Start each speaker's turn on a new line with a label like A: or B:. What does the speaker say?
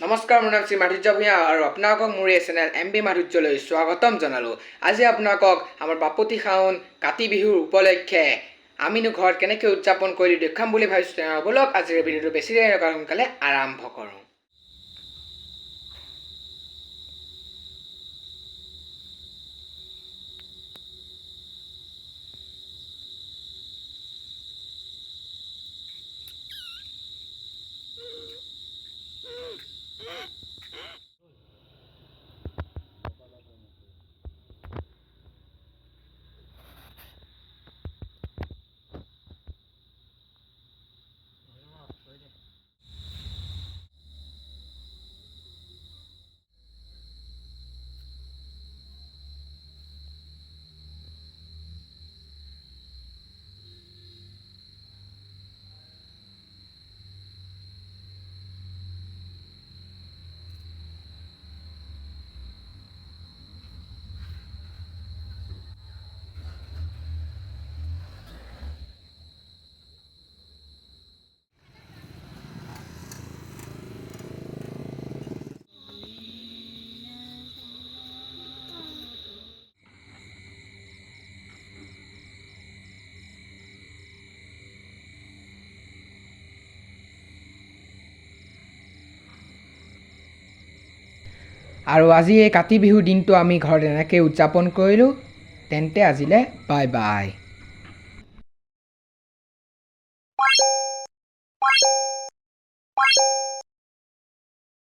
A: নমস্কাৰ, মোৰ নাম শ্ৰী মাধুৰ্য ভূঞা আৰু আপোনালোকক মোৰ এই চেনেল MB মাধুৰ্যলৈ স্বাগতম জনালোঁ। আজি আপোনালোকক আমাৰ বাপতি শাওন কাতি বিহুৰ উপলক্ষে আমিনো ঘৰত কেনেকৈ উদযাপন কৰি দেখুৱাম বুলি ভাবিছোঁ। তেওঁ বলক আজিৰ ভিডিঅ'টো বেছি দেৰি নকৰাকৈ সোনকালে আৰম্ভ কৰোঁ। আৰু আজি এই কাতি বিহুৰ দিনটো আমি ঘৰত এনেকৈ উদযাপন কৰিলোঁ। তেন্তে আজিলৈ বাই বাই।